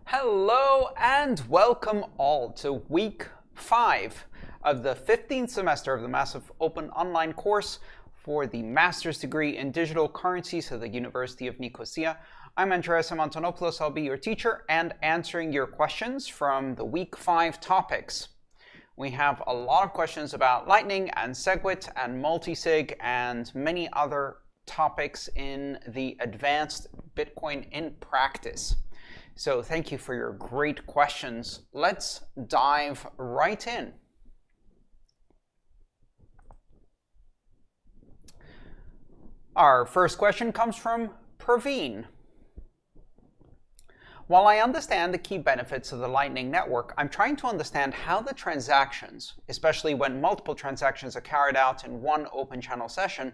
Hello and welcome all to week 5 of the 15th semester of the massive open online course for the master's degree in digital currencies at the University of Nicosia. I'm Andreas, I'm Antonopoulos. I'll be your teacher and answering your questions from the week 5 topics. We have a lot of questions about Lightning and SegWit and Multisig and many other topics in the advanced Bitcoin in practice. So thank you for your great questions. Let's dive right in. Our first question comes from Praveen. While I understand the key benefits of the Lightning Network, I'm trying to understand how the transactions, especially when multiple transactions are carried out in one open channel session,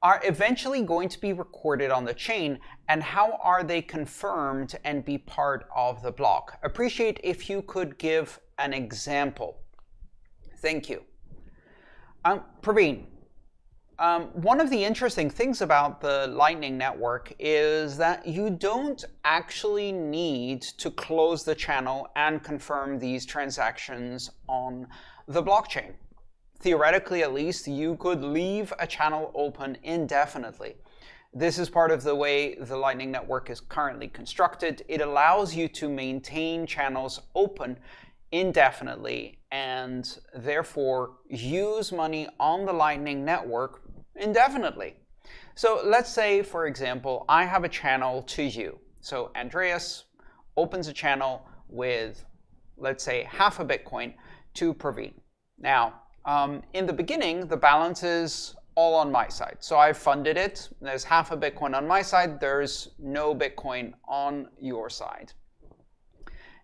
are eventually going to be recorded on the chain, and how are they confirmed and be part of the block? Appreciate if you could give an example. Thank you. Praveen, one of the interesting things about the Lightning Network is that you don't actually need to close the channel and confirm these transactions on the blockchain. Theoretically, at least, you could leave a channel open indefinitely. This is part of the way the Lightning Network is currently constructed. It allows you to maintain channels open indefinitely and therefore use money on the Lightning Network indefinitely. So let's say, for example, I have a channel to you. So Andreas opens a channel with, let's say, half a Bitcoin to Praveen. Now, in the beginning, the balance is all on my side. So I've funded it. There's half a Bitcoin on my side. There's no Bitcoin on your side.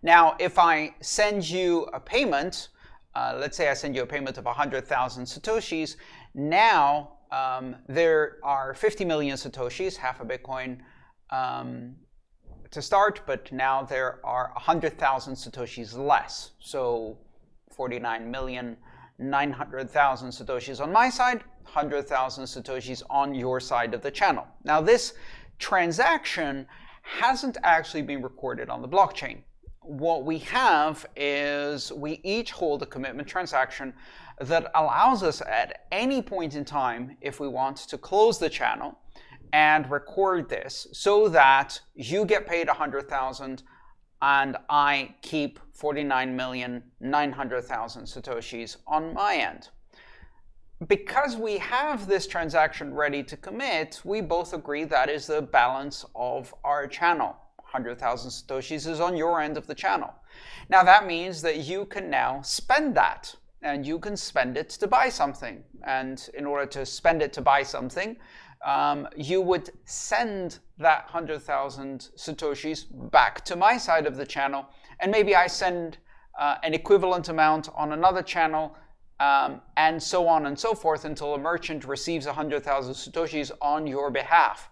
Now, if I send you a payment, let's say I send you a payment of 100,000 Satoshis. Now, there are 50 million Satoshis, half a Bitcoin to start, but now there are 100,000 Satoshis less. So 49,900,000 Satoshis on my side, 100,000 Satoshis on your side of the channel. Now, this transaction hasn't actually been recorded on the blockchain. What we have is we each hold a commitment transaction that allows us at any point in time, if we want, to close the channel and record this so that you get paid 100,000 and I keep 49,900,000 Satoshis on my end. Because we have this transaction ready to commit, we both agree that is the balance of our channel. 100,000 Satoshis is on your end of the channel. Now that means that you can now spend that, and you can spend it to buy something. And in order to spend it to buy something, you would send that 100,000 Satoshis back to my side of the channel, and maybe I send an equivalent amount on another channel, and so on and so forth until a merchant receives 100,000 Satoshis on your behalf.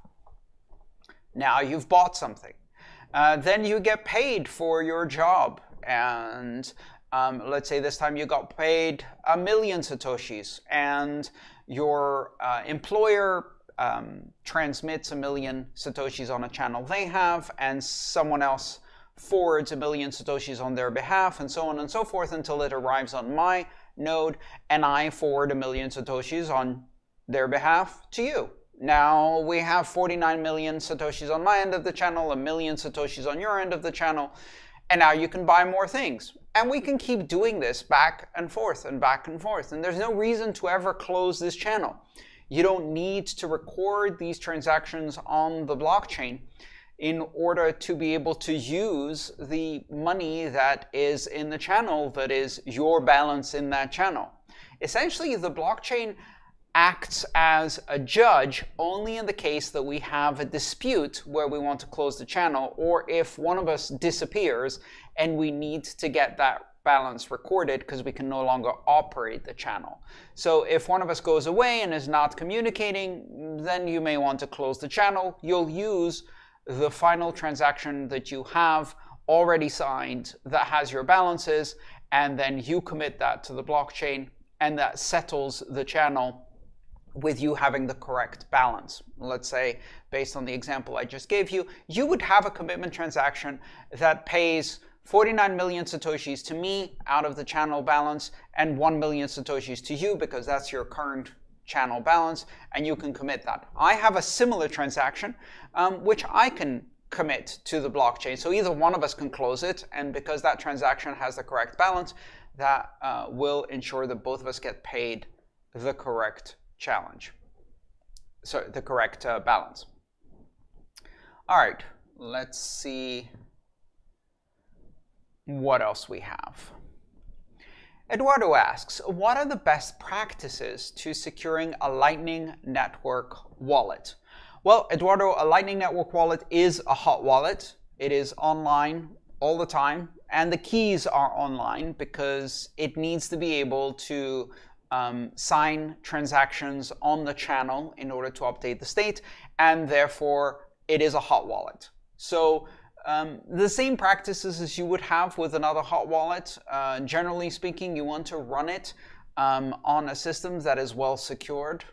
Now you've bought something. Then you get paid for your job, and let's say this time you got paid 1,000,000 Satoshis, and your employer transmits 1,000,000 Satoshis on a channel they have, and someone else forwards 1,000,000 Satoshis on their behalf, and so on and so forth until it arrives on my node, and I forward 1,000,000 Satoshis on their behalf to you. Now we have 49 million Satoshis on my end of the channel, 1,000,000 Satoshis on your end of the channel, and now you can buy more things. And we can keep doing this back and forth and back and forth, and there's no reason to ever close this channel. You don't need to record these transactions on the blockchain in order to be able to use the money that is in the channel, that is your balance in that channel. Essentially, the blockchain acts as a judge only in the case that we have a dispute where we want to close the channel, or if one of us disappears and we need to get that balance recorded because we can no longer operate the channel. So if one of us goes away and is not communicating, then you may want to close the channel. You'll use the final transaction that you have already signed that has your balances, and then you commit that to the blockchain, and that settles the channel with you having the correct balance. Let's say, based on the example I just gave you, you would have a commitment transaction that pays 49 million satoshis to me out of the channel balance and 1 million satoshis to you because that's your current channel balance, and you can commit that. I have a similar transaction which I can commit to the blockchain. So either one of us can close it, and because that transaction has the correct balance, that will ensure that both of us get paid the correct the correct balance. All right, let's see what else we have. Eduardo asks, what are the best practices to securing a Lightning Network wallet? Well, Eduardo, a Lightning Network wallet is a hot wallet. It is online all the time, and the keys are online because it needs to be able to sign transactions on the channel in order to update the state, and therefore it is a hot wallet. So the same practices as you would have with another hot wallet. Generally speaking, you want to run it on a system that is well secured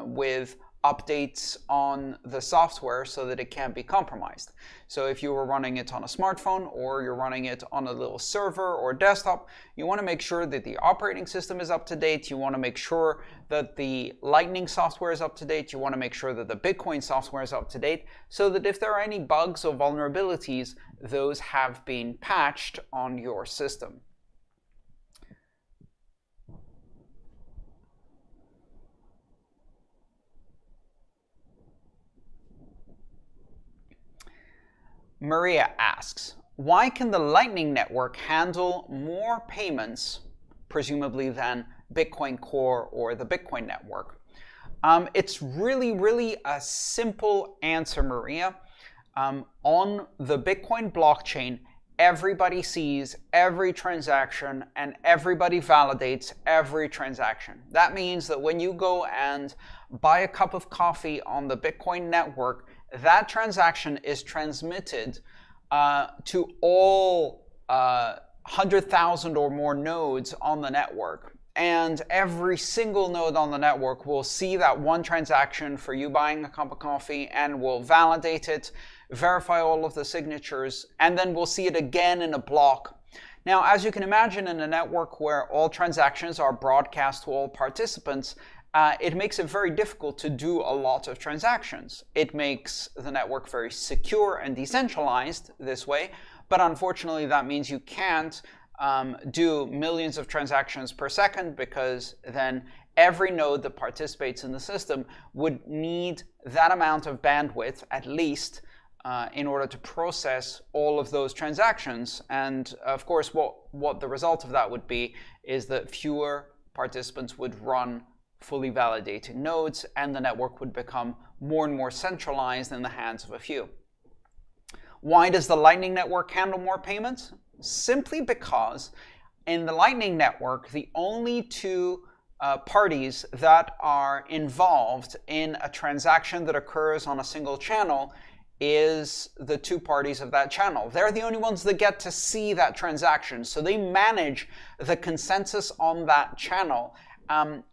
with updates on the software so that it can't be compromised. So if you were running it on a smartphone or you're running it on a little server or desktop, you want to make sure that the operating system is up to date. You want to make sure that the Lightning software is up to date. You want to make sure that the Bitcoin software is up to date so that if there are any bugs or vulnerabilities, those have been patched on your system. Maria asks, why can the Lightning Network handle more payments, presumably, than Bitcoin Core or the Bitcoin Network? It's really a simple answer, Maria. On the Bitcoin blockchain, everybody sees every transaction and everybody validates every transaction. That means that when you go and buy a cup of coffee on the Bitcoin network, that transaction is transmitted to all 100,000 or more nodes on the network. And every single node on the network will see that one transaction for you buying a cup of coffee and will validate it, verify all of the signatures, and then we'll see it again in a block. Now, as you can imagine, in a network where all transactions are broadcast to all participants, it makes it very difficult to do a lot of transactions. It makes the network very secure and decentralized this way, but unfortunately that means you can't do millions of transactions per second, because then every node that participates in the system would need that amount of bandwidth at least in order to process all of those transactions. And of course, what the result of that would be is that fewer participants would run fully validating nodes, and the network would become more and more centralized in the hands of a few. Why does the Lightning Network handle more payments? Simply because in the Lightning Network, the only two parties that are involved in a transaction that occurs on a single channel is the two parties of that channel. They're the only ones that get to see that transaction. So they manage the consensus on that channel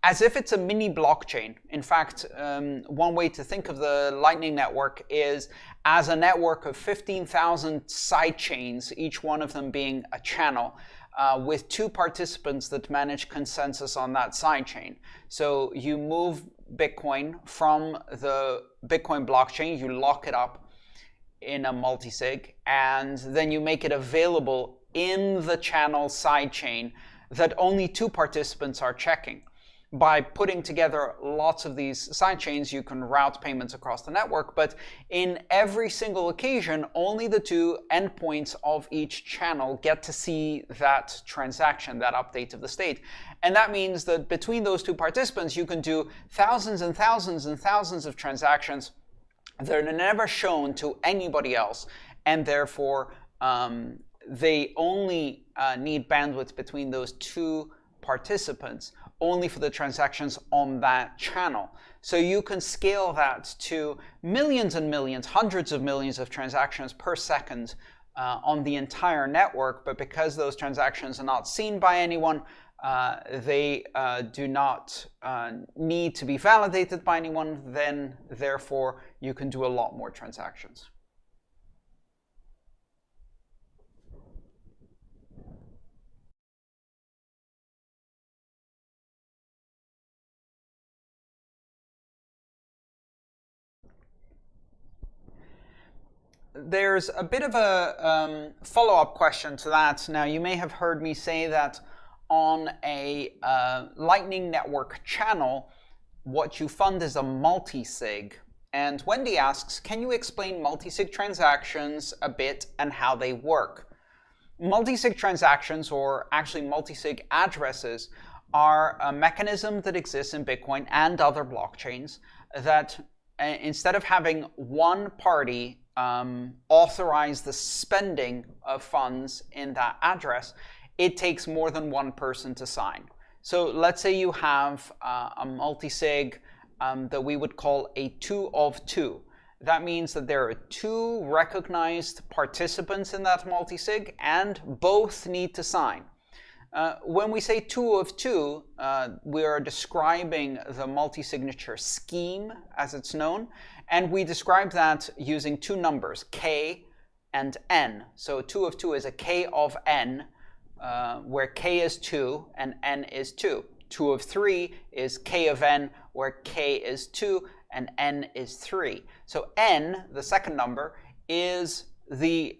as if it's a mini blockchain. In fact, one way to think of the Lightning Network is as a network of 15,000 sidechains, each one of them being a channel, with two participants that manage consensus on that sidechain. So you move Bitcoin from the Bitcoin blockchain, you lock it up in a multisig, and then you make it available in the channel sidechain that only two participants are checking. By putting together lots of these sidechains, you can route payments across the network, but in every single occasion, only the two endpoints of each channel get to see that transaction, that update of the state. And that means that between those two participants, you can do thousands and thousands and thousands of transactions that are never shown to anybody else, and therefore they only need bandwidth between those two participants only for the transactions on that channel. So you can scale that to millions and millions, hundreds of millions of transactions per second on the entire network, but because those transactions are not seen by anyone, they do not need to be validated by anyone, then therefore you can do a lot more transactions. There's a bit of a follow-up question to that. Now, you may have heard me say that on a Lightning Network channel, what you fund is a multisig. And Wendy asks, can you explain multisig transactions a bit and how they work? Multisig transactions, or actually multisig addresses, are a mechanism that exists in Bitcoin and other blockchains that instead of having one party authorize the spending of funds in that address, it takes more than one person to sign. So let's say you have a multisig that we would call a 2 of 2. That means that there are 2 recognized participants in that multisig and both need to sign. When we say 2 of 2, we are describing the multi-signature scheme as it's known, and we describe that using 2 numbers, k and n. So 2 of 2 is a k of n, where k is 2 and n is 2. 2 of 3 is k of n, where k is 2 and n is 3. So n, the second number, is the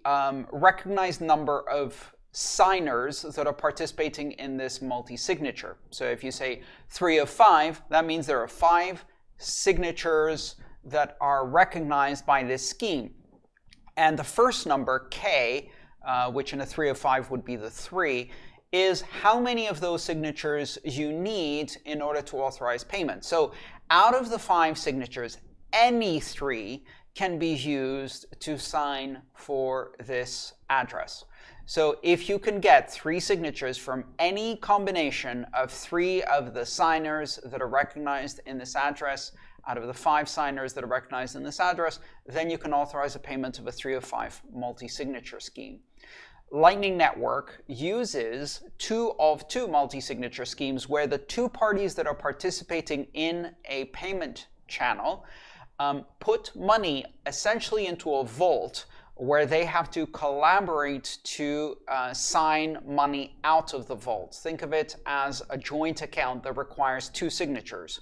recognized number of signers that are participating in this multi-signature. So if you say 3 of 5, that means there are 5 signatures that are recognized by this scheme. And the first number, k, which in a 3 of 5 would be the 3, is how many of those signatures you need in order to authorize payment. So out of the 5 signatures, any 3 can be used to sign for this address. So if you can get 3 signatures from any combination of 3 of the signers that are recognized in this address, out of the 5 signers that are recognized in this address, then you can authorize a payment of a 3 of 5 multi-signature scheme. Lightning Network uses 2 of 2 multi-signature schemes where the 2 parties that are participating in a payment channel put money essentially into a vault where they have to collaborate to sign money out of the vault. Think of it as a joint account that requires 2 signatures,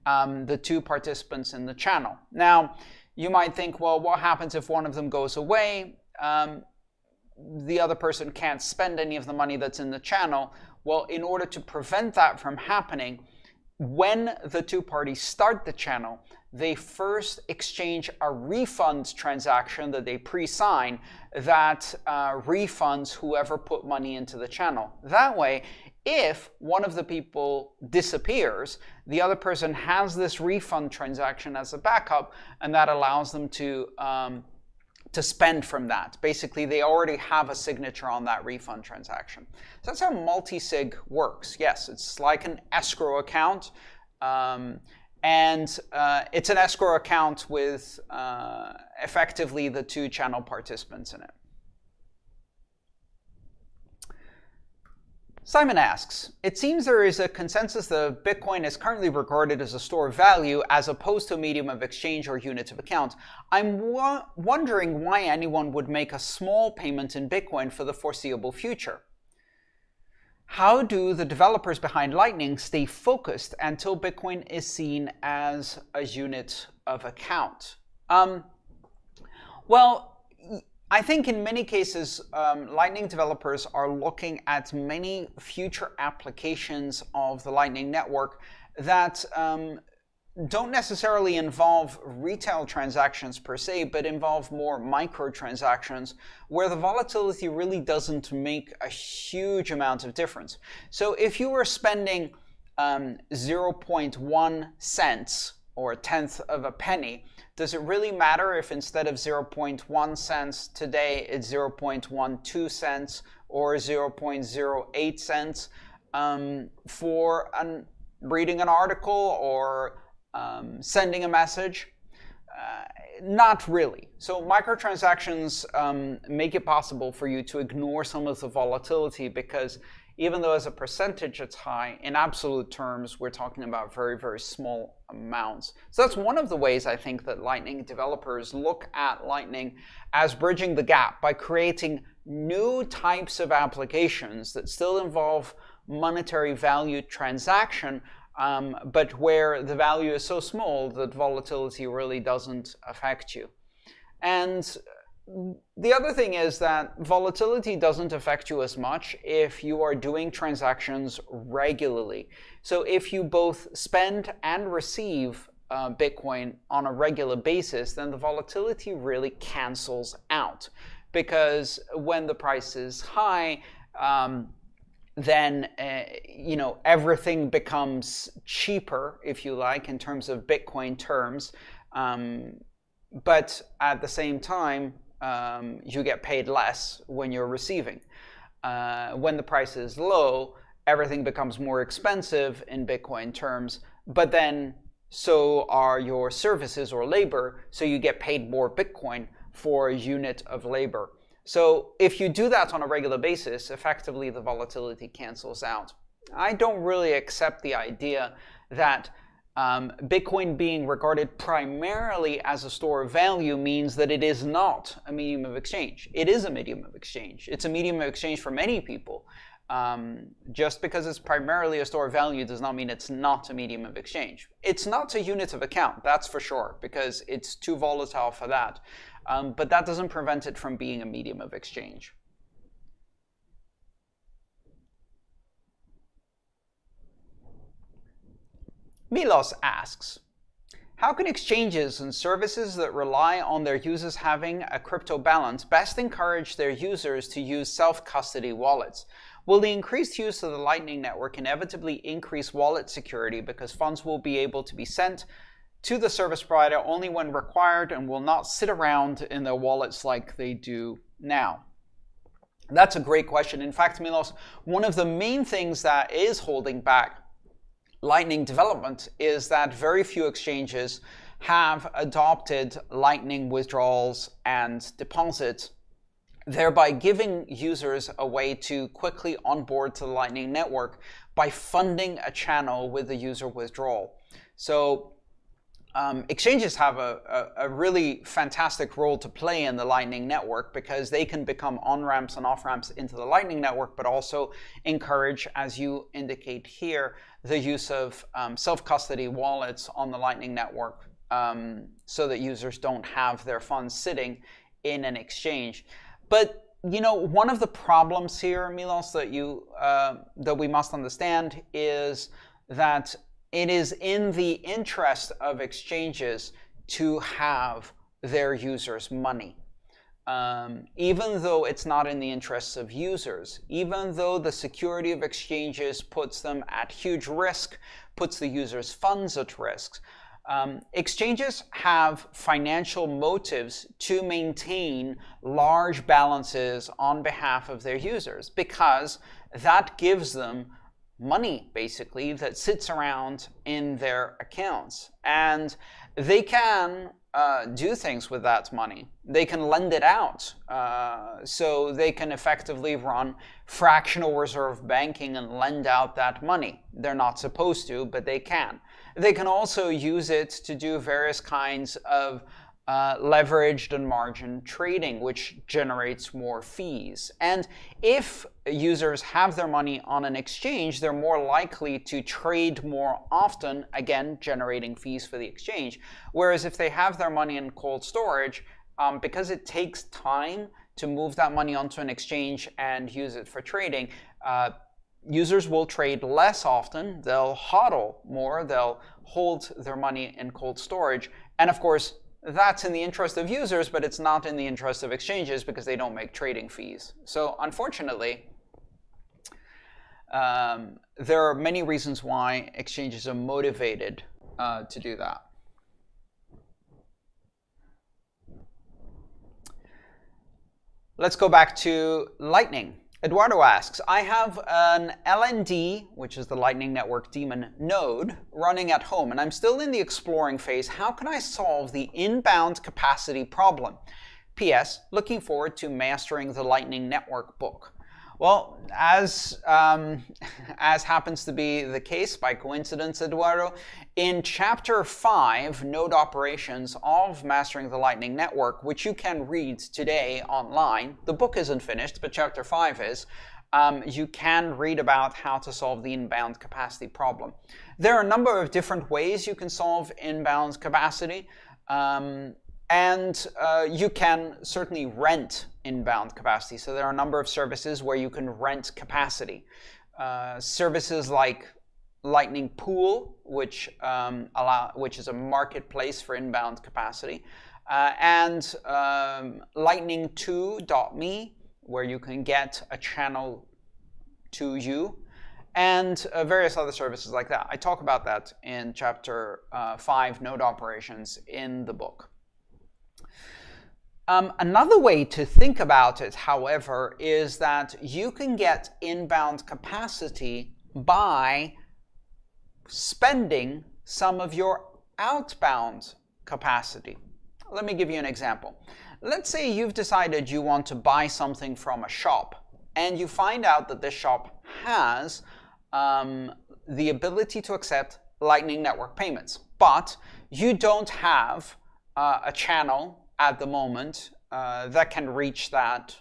the 2 participants in the channel. Now, you might think, well, what happens if one of them goes away? The other person can't spend any of the money that's in the channel. Well, in order to prevent that from happening, when the 2 parties start the channel, they first exchange a refund transaction that they pre-sign that refunds whoever put money into the channel. That way, if one of the people disappears, the other person has this refund transaction as a backup, and that allows them to spend from that. Basically, they already have a signature on that refund transaction. So that's how multisig works. Yes, it's like an escrow account. And it's an escrow account with effectively the 2 channel participants in it. Simon asks, it seems there is a consensus that Bitcoin is currently regarded as a store of value as opposed to a medium of exchange or unit of account. I'm wondering why anyone would make a small payment in Bitcoin for the foreseeable future. How do the developers behind Lightning stay focused until Bitcoin is seen as a unit of account? Well, I think in many cases, Lightning developers are looking at many future applications of the Lightning Network that don't necessarily involve retail transactions per se, but involve more microtransactions where the volatility really doesn't make a huge amount of difference. So if you were spending 0.1 cents or a tenth of a penny, does it really matter if instead of 0.1 cents today it's 0.12 cents or 0.08 cents for reading an article or sending a message? Not really. So microtransactions make it possible for you to ignore some of the volatility, because even though as a percentage it's high, in absolute terms we're talking about very, very small amounts. So that's one of the ways I think that Lightning developers look at Lightning as bridging the gap by creating new types of applications that still involve monetary value transaction, but where the value is so small that volatility really doesn't affect you. And the other thing is that volatility doesn't affect you as much if you are doing transactions regularly. So if you both spend and receive Bitcoin on a regular basis, then the volatility really cancels out. Because when the price is high, then everything becomes cheaper, if you like, in terms of Bitcoin terms. But at the same time, you get paid less when you're receiving. When the price is low, everything becomes more expensive in Bitcoin terms, but then so are your services or labor, so you get paid more Bitcoin for a unit of labor. So if you do that on a regular basis, effectively the volatility cancels out. I don't really accept the idea that Bitcoin being regarded primarily as a store of value means that it is not a medium of exchange. It is a medium of exchange. It's a medium of exchange for many people. Just because it's primarily a store of value does not mean it's not a medium of exchange. It's not a unit of account, that's for sure, because it's too volatile for that. But that doesn't prevent it from being a medium of exchange. Milos asks, how can exchanges and services that rely on their users having a crypto balance best encourage their users to use self-custody wallets? Will the increased use of the Lightning Network inevitably increase wallet security because funds will be able to be sent to the service provider only when required and will not sit around in their wallets like they do now? That's a great question. In fact, Milos, one of the main things that is holding back Lightning development is that very few exchanges have adopted Lightning withdrawals and deposits, thereby giving users a way to quickly onboard to the Lightning Network by funding a channel with the user withdrawal. So exchanges have a really fantastic role to play in the Lightning Network because they can become on-ramps and off-ramps into the Lightning Network, but also encourage, as you indicate here, the use of self-custody wallets on the Lightning Network so that users don't have their funds sitting in an exchange. But one of the problems here, Milos, that we must understand is that it is in the interest of exchanges to have their users' money. Even though it's not in the interests of users, even though the security of exchanges puts them at huge risk, puts the users' funds at risk, exchanges have financial motives to maintain large balances on behalf of their users because that gives them money, basically, that sits around in their accounts. And they can do things with that money. They can lend it out. So they can effectively run fractional reserve banking and lend out that money. They're not supposed to, but they can. They can also use it to do various kinds of leveraged and margin trading, which generates more fees. And if users have their money on an exchange, they're more likely to trade more often, again, generating fees for the exchange. Whereas if they have their money in cold storage, because it takes time to move that money onto an exchange and use it for trading, users will trade less often, they'll hodl more, they'll hold their money in cold storage. And of course, that's in the interest of users, but it's not in the interest of exchanges because they don't make trading fees. So unfortunately, there are many reasons why exchanges are motivated to do that. Let's go back to Lightning. Eduardo asks, I have an LND, which is the Lightning Network daemon node, running at home, and I'm still in the exploring phase. How can I solve the inbound capacity problem? P.S. Looking forward to mastering the Lightning Network book. Well, as happens to be the case by coincidence, Eduardo, in Chapter 5, Node Operations of Mastering the Lightning Network, which you can read today online, the book isn't finished, but Chapter 5 is, you can read about how to solve the inbound capacity problem. There are a number of different ways you can solve inbound capacity. And you can certainly rent inbound capacity. So there are a number of services where you can rent capacity. Services like Lightning Pool, which is a marketplace for inbound capacity, and lightning2.me, where you can get a channel to you, and various other services like that. I talk about that in Chapter 5, Node Operations, in the book. Another way to think about it, however, is that you can get inbound capacity by spending some of your outbound capacity. Let me give you an example. Let's say you've decided you want to buy something from a shop, and you find out that this shop has the ability to accept Lightning Network payments, but you don't have a channel at the moment that can reach that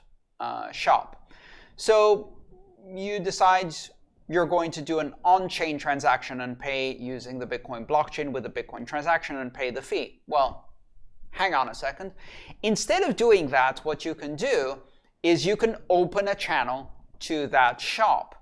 shop. So you decide you're going to do an on-chain transaction and pay using the Bitcoin blockchain with a Bitcoin transaction and pay the fee. Well, hang on a second. Instead of doing that, what you can do is you can open a channel to that shop.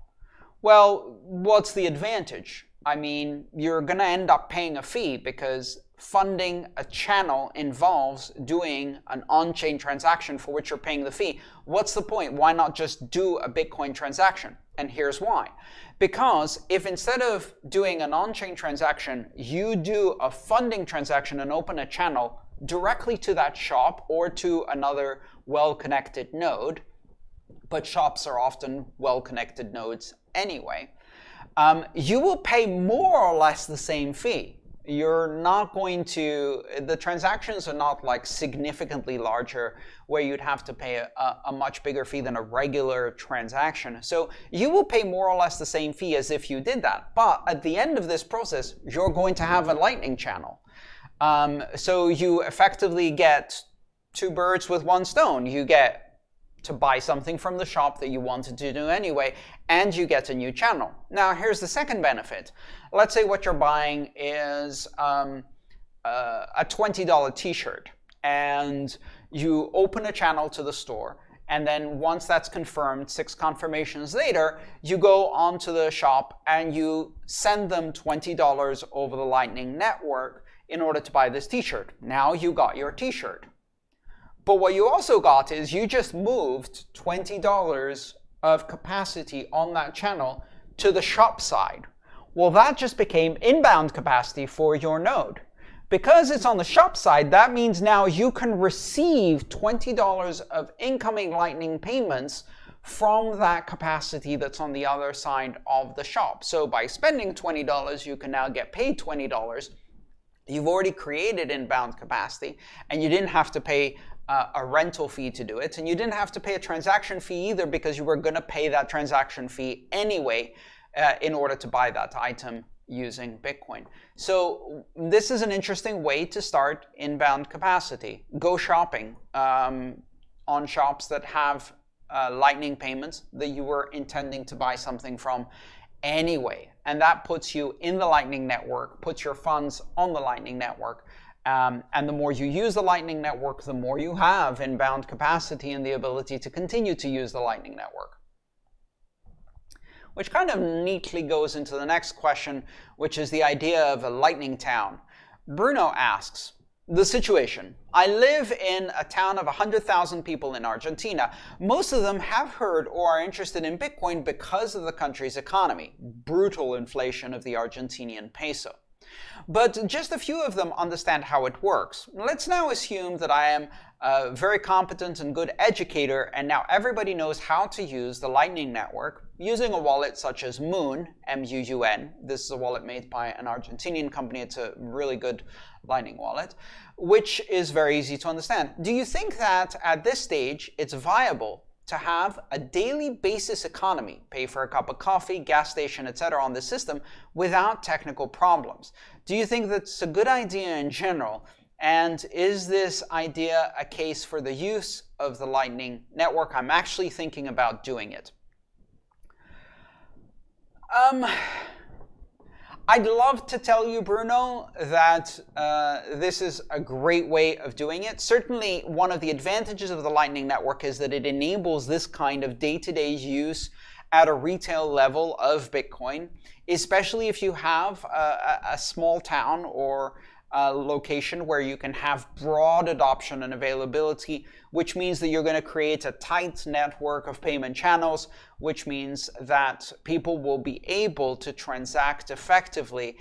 Well, what's the advantage? I mean, you're going to end up paying a fee because funding a channel involves doing an on-chain transaction for which you're paying the fee. What's the point? Why not just do a Bitcoin transaction? And here's why. Because if instead of doing an on-chain transaction, you do a funding transaction and open a channel directly to that shop or to another well-connected node, but shops are often well-connected nodes anyway, you will pay more or less the same fee. You're not going to, the transactions are not like significantly larger where you'd have to pay a much bigger fee than a regular transaction. So you will pay more or less the same fee as if you did that. But at the end of this process, you're going to have a Lightning channel. So you effectively get two birds with one stone. You get to buy something from the shop that you wanted to do anyway, and you get a new channel. Now, here's the second benefit. Let's say what you're buying is a $20 t-shirt, and you open a channel to the store, and then once that's confirmed, 6 confirmations later, you go onto the shop and you send them $20 over the Lightning Network in order to buy this t-shirt. Now you got your t-shirt. But what you also got is you just moved $20 of capacity on that channel to the shop side. Well, that just became inbound capacity for your node. Because it's on the shop side, that means now you can receive $20 of incoming Lightning payments from that capacity that's on the other side of the shop. So by spending $20, you can now get paid $20. You've already created inbound capacity, and you didn't have to pay a rental fee to do it, and you didn't have to pay a transaction fee either because you were going to pay that transaction fee anyway in order to buy that item using Bitcoin. So this is an interesting way to start inbound capacity. Go shopping on shops that have Lightning payments that you were intending to buy something from anyway, and that puts you in the Lightning Network, puts your funds on the Lightning Network. And the more you use the Lightning Network, the more you have inbound capacity and the ability to continue to use the Lightning Network. Which kind of neatly goes into the next question, which is the idea of a Lightning town. Bruno asks, the situation. I live in a town of 100,000 people in Argentina. Most of them have heard or are interested in Bitcoin because of the country's economy, brutal inflation of the Argentinian peso. But just a few of them understand how it works. Let's now assume that I am a very competent and good educator, and now everybody knows how to use the Lightning Network using a wallet such as Moon, M-U-U-N. This is a wallet made by an Argentinian company. It's a really good Lightning wallet, which is very easy to understand. Do you think that at this stage it's viable to have a daily basis economy, pay for a cup of coffee, gas station, etc. on the system without technical problems? Do you think that's a good idea in general? And is this idea a case for the use of the Lightning Network? I'm actually thinking about doing it. I'd love to tell you, Bruno, that this is a great way of doing it. Certainly, one of the advantages of the Lightning Network is that it enables this kind of day-to-day use at a retail level of Bitcoin, especially if you have a small town or a location where you can have broad adoption and availability, which means that you're going to create a tight network of payment channels, which means that people will be able to transact effectively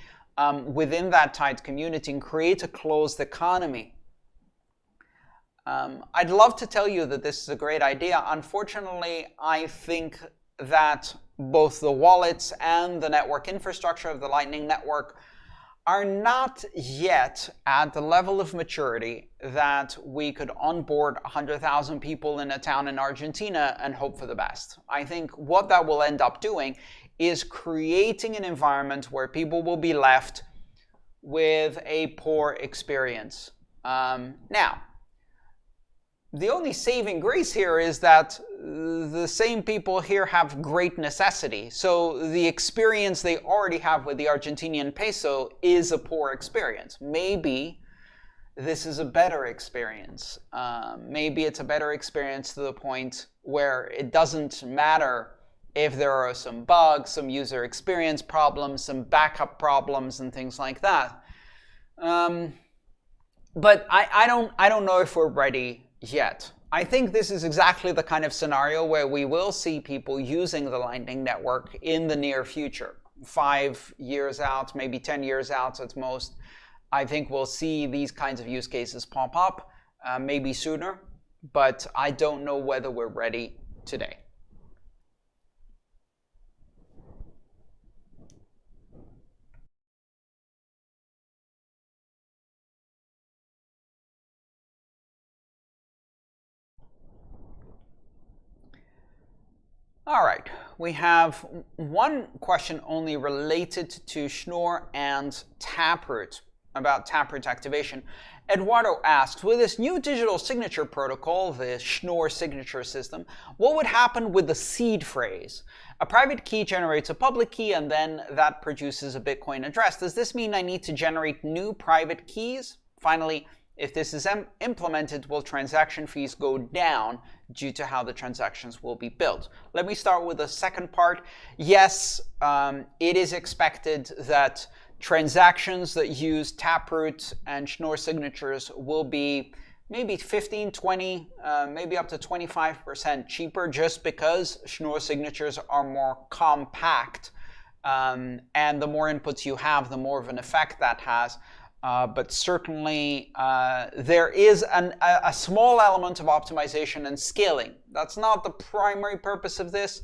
within that tight community and create a closed economy. I'd love to tell you that this is a great idea. Unfortunately, I think that both the wallets and the network infrastructure of the Lightning Network are not yet at the level of maturity that we could onboard 100,000 people in a town in Argentina and hope for the best. I think what that will end up doing is creating an environment where people will be left with a poor experience. Now, the only saving grace here is that the same people here have great necessity. So the experience they already have with the Argentinian peso is a poor experience. Maybe this is a better experience. Maybe it's a better experience to the point where it doesn't matter if there are some bugs, some user experience problems, some backup problems, and things like that. But I don't know if we're ready yet. I think this is exactly the kind of scenario where we will see people using the Lightning Network in the near future. 5 years out, maybe 10 years out at most. I think we'll see these kinds of use cases pop up, maybe sooner, but I don't know whether we're ready today. All right, we have one question only related to Schnorr and Taproot, about Taproot activation. Eduardo asked, with this new digital signature protocol, the Schnorr signature system, what would happen with the seed phrase? A private key generates a public key and then that produces a Bitcoin address. Does this mean I need to generate new private keys? Finally, if this is implemented, will transaction fees go down due to how the transactions will be built? Let me start with the second part. Yes, it is expected that transactions that use Taproot and Schnorr signatures will be maybe 15, 20, maybe up to 25% cheaper, just because Schnorr signatures are more compact. And the more inputs you have, the more of an effect that has. But certainly there is a small element of optimization and scaling. That's not the primary purpose of this.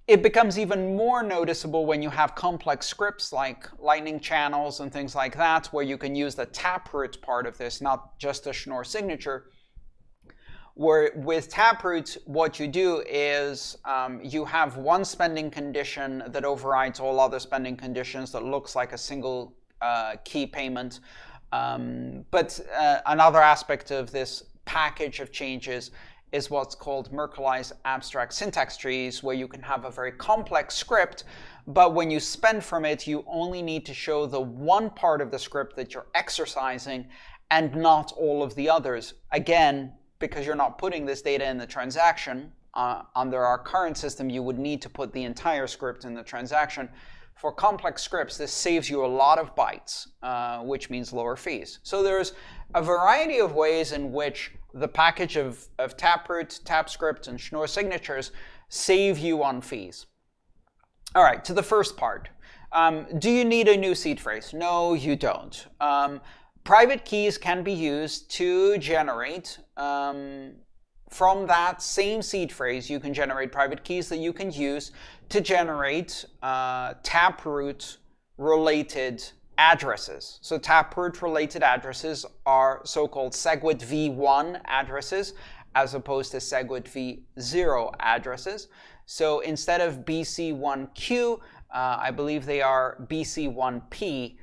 It becomes even more noticeable when you have complex scripts like Lightning channels and things like that, where you can use the Taproot part of this, not just a Schnorr signature. Where with Taproot, what you do is you have one spending condition that overrides all other spending conditions that looks like a single key payment. But another aspect of this package of changes is what's called Merkle's abstract syntax trees, where you can have a very complex script, but when you spend from it, you only need to show the one part of the script that you're exercising and not all of the others. Again, because you're not putting this data in the transaction, under our current system, you would need to put the entire script in the transaction. For complex scripts, this saves you a lot of bytes, which means lower fees. So there's a variety of ways in which the package of Taproot, TapScript, and Schnorr signatures save you on fees. All right, to the first part. Do you need a new seed phrase? No, you don't. Private keys can be used to generate, from that same seed phrase, you can generate private keys that you can use to generate Taproot related addresses. So Taproot related addresses are so-called SegWit v1 addresses as opposed to SegWit v0 addresses. So instead of BC1Q, I believe they are BC1P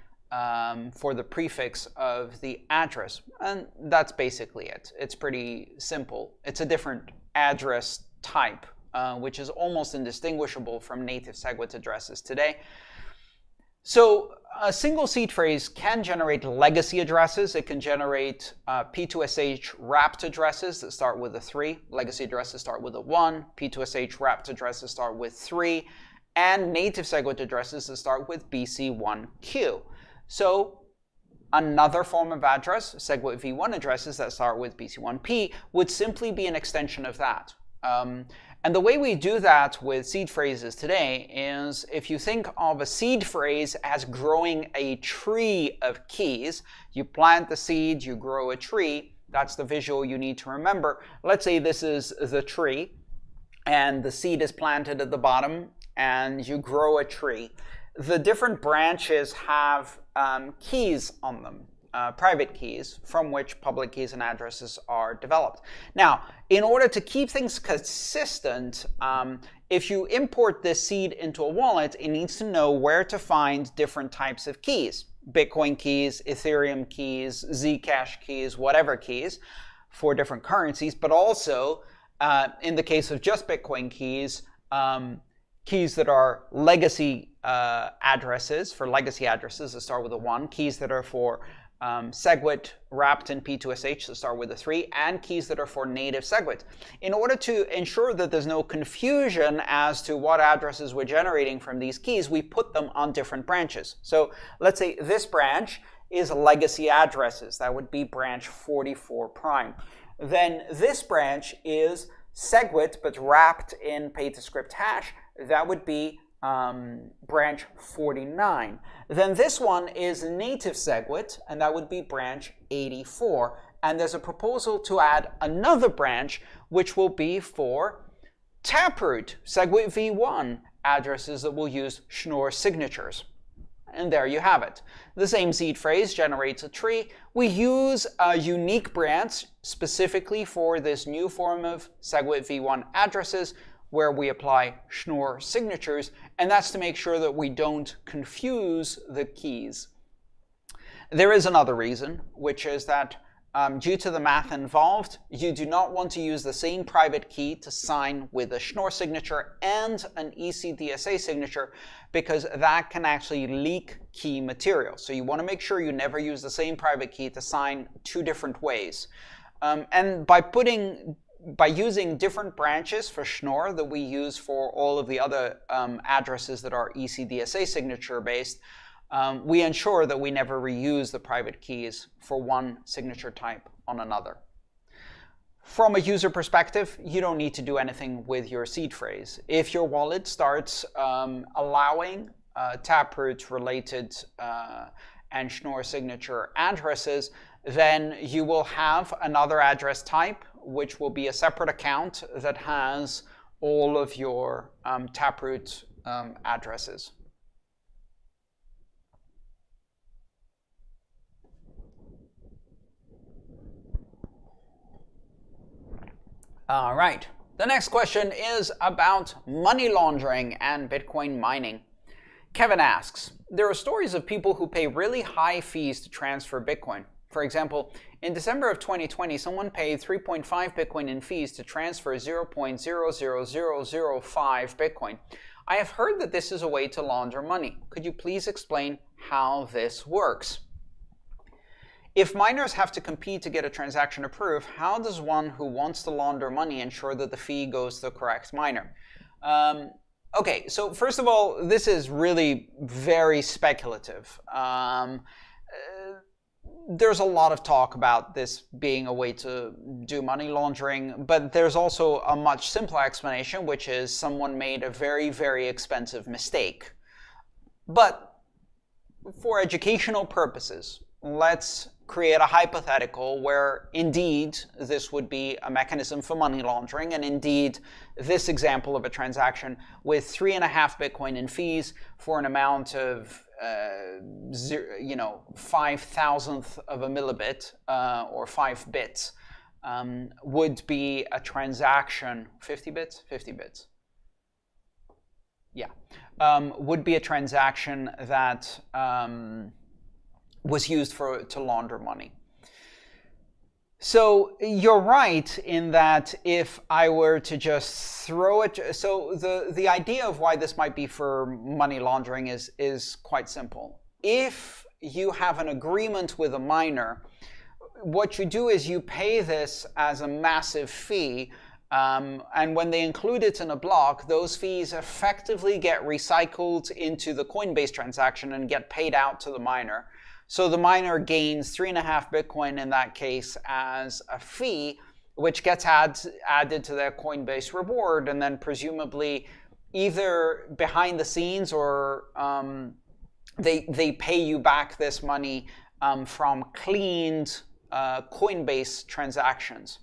for the prefix of the address. And that's basically it. It's pretty simple. It's a different address type, which is almost indistinguishable from native SegWit addresses today. So a single seed phrase can generate legacy addresses. It can generate P2SH wrapped addresses that start with a 3. Legacy addresses start with a 1. P2SH wrapped addresses start with 3. And native SegWit addresses that start with BC1Q. So another form of address, SegWit v1 addresses that start with BC1P, would simply be an extension of that. And the way we do that with seed phrases today is if you think of a seed phrase as growing a tree of keys, you plant the seed, you grow a tree. That's the visual you need to remember. Let's say this is the tree, and the seed is planted at the bottom, and you grow a tree. The different branches have keys on them. Private keys from which public keys and addresses are developed. Now, in order to keep things consistent, if you import this seed into a wallet, it needs to know where to find different types of keys. Bitcoin keys, Ethereum keys, Zcash keys, whatever keys for different currencies, but also, in the case of just Bitcoin keys, keys that are legacy addresses, for legacy addresses that start with a 1, keys that are for SegWit wrapped in P2SH that start with a 3, and keys that are for native SegWit. In order to ensure that there's no confusion as to what addresses we're generating from these keys, we put them on different branches. So let's say this branch is legacy addresses. That would be branch 44 prime. Then this branch is SegWit but wrapped in pay-to-script hash. That would be branch 49. Then this one is native SegWit, and that would be branch 84. And there's a proposal to add another branch, which will be for Taproot, SegWit v1 addresses that will use Schnorr signatures. And there you have it. The same seed phrase generates a tree. We use a unique branch specifically for this new form of SegWit v1 addresses, where we apply Schnorr signatures, and that's to make sure that we don't confuse the keys. There is another reason, which is that due to the math involved, you do not want to use the same private key to sign with a Schnorr signature and an ECDSA signature, because that can actually leak key material. So you want to make sure you never use the same private key to sign 2 different ways. And by using different branches for Schnorr that we use for all of the other addresses that are ECDSA signature based, we ensure that we never reuse the private keys for one signature type on another. From a user perspective, you don't need to do anything with your seed phrase. If your wallet starts allowing Taproot related and Schnorr signature addresses, then you will have another address type, which will be a separate account that has all of your Taproot addresses. All right, the next question is about money laundering and Bitcoin mining. Kevin asks, there are stories of people who pay really high fees to transfer Bitcoin. For example, in December of 2020, someone paid 3.5 Bitcoin in fees to transfer 0.00005 Bitcoin. I have heard that this is a way to launder money. Could you please explain how this works? If miners have to compete to get a transaction approved, how does one who wants to launder money ensure that the fee goes to the correct miner? Okay, so first of all, this is really very speculative. there's a lot of talk about this being a way to do money laundering, but there's also a much simpler explanation, which is someone made a very, very expensive mistake. But for educational purposes, let's create a hypothetical where indeed this would be a mechanism for money laundering, and indeed this example of a transaction with 3.5 Bitcoin in fees for an amount of 5,000th of a millibit or 5 bits would be a transaction. 50 bits? 50 bits. Yeah. Would be a transaction that was used to launder money. So you're right in that if I were to just throw it, so the idea of why this might be for money laundering is quite simple. If you have an agreement with a miner, what you do is you pay this as a massive fee, and when they include it in a block, those fees effectively get recycled into the Coinbase transaction and get paid out to the miner. So the miner gains 3.5 Bitcoin in that case as a fee, which gets added to their Coinbase reward, and then presumably either behind the scenes or they pay you back this money from cleaned Coinbase transactions.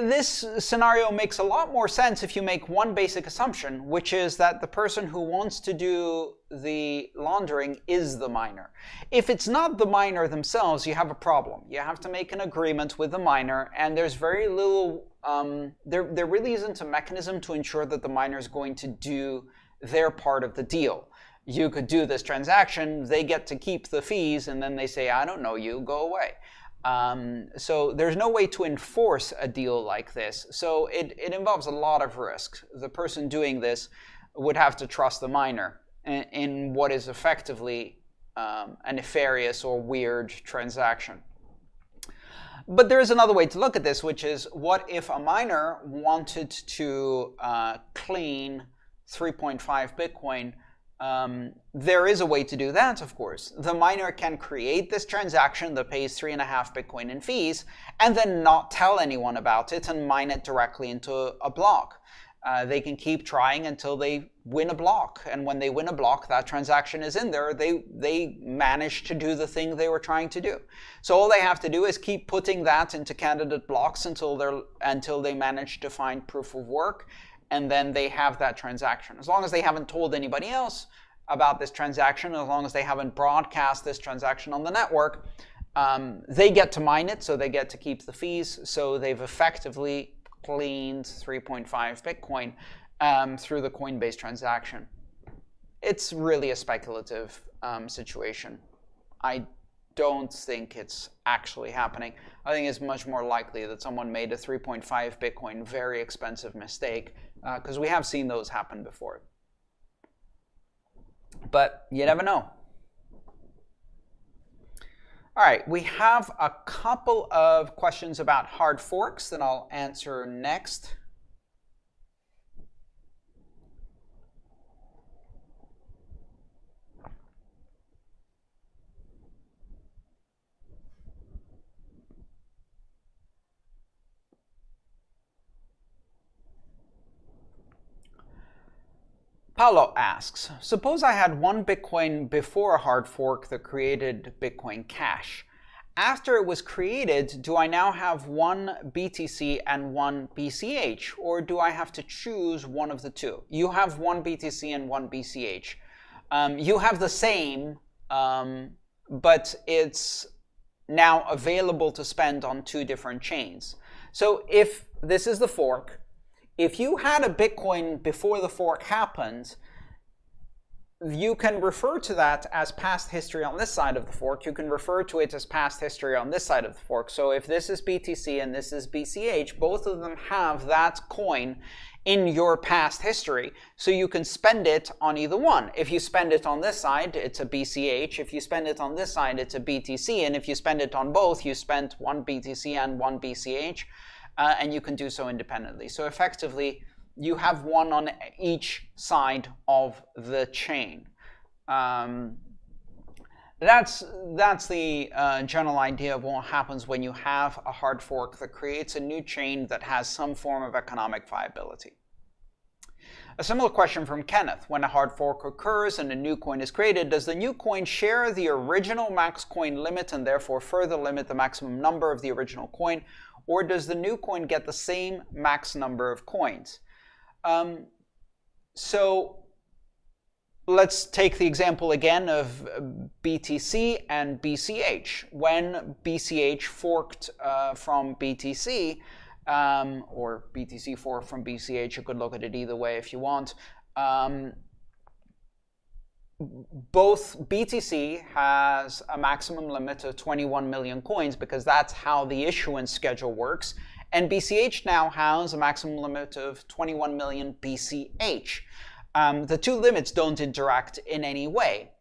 This scenario makes a lot more sense if you make one basic assumption, which is that the person who wants to do the laundering is the miner. If it's not the miner themselves, you have a problem. You have to make an agreement with the miner, and there's very little, there really isn't a mechanism to ensure that the miner is going to do their part of the deal. You could do this transaction, they get to keep the fees, and then they say, I don't know you, go away. So there's no way to enforce a deal like this. So it involves a lot of risk. The person doing this would have to trust the miner in what is effectively a nefarious or weird transaction. But there is another way to look at this, which is what if a miner wanted to clean 3.5 Bitcoin? There is a way to do that, of course. The miner can create this transaction that pays 3.5 Bitcoin in fees and then not tell anyone about it and mine it directly into a block. They can keep trying until they win a block. And when they win a block, that transaction is in there. They manage to do the thing they were trying to do. So all they have to do is keep putting that into candidate blocks until they manage to find proof of work. And then they have that transaction. As long as they haven't told anybody else about this transaction, as long as they haven't broadcast this transaction on the network, they get to mine it, so they get to keep the fees. So they've effectively cleaned 3.5 Bitcoin through the Coinbase transaction. It's really a speculative situation. I don't think it's actually happening. I think it's much more likely that someone made a 3.5 Bitcoin very expensive mistake, because we have seen those happen before. But you never know. All right, we have a couple of questions about hard forks that I'll answer next. Paulo asks, suppose I had 1 Bitcoin before a hard fork that created Bitcoin Cash. After it was created, do I now have 1 BTC and 1 BCH, or do I have to choose one of the two? You have 1 BTC and 1 BCH. You have the same, but it's now available to spend on 2 different chains. So if this is the fork, if you had a Bitcoin before the fork happened, you can refer to that as past history on this side of the fork. You can refer to it as past history on this side of the fork. So if this is BTC and this is BCH, both of them have that coin in your past history. So you can spend it on either one. If you spend it on this side, it's a BCH. If you spend it on this side, it's a BTC. And if you spend it on both, you spent 1 BTC and 1 BCH. And you can do so independently. So effectively, you have one on each side of the chain. That's the general idea of what happens when you have a hard fork that creates a new chain that has some form of economic viability. A similar question from Kenneth. When a hard fork occurs and a new coin is created, does the new coin share the original max coin limit and therefore further limit the maximum number of the original coin, or does the new coin get the same max number of coins? So let's take the example again of BTC and BCH. When BCH forked from BTC, or BTC forked from BCH, you could look at it either way if you want. Both BTC has a maximum limit of 21 million coins because that's how the issuance schedule works, and BCH now has a maximum limit of 21 million BCH. The two limits don't interact in any way.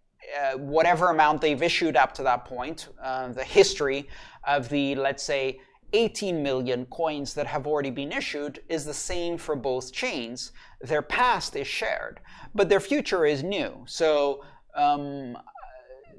Whatever amount they've issued up to that point, the history of the, let's say, 18 million coins that have already been issued is the same for both chains. Their past is shared, but their future is new. So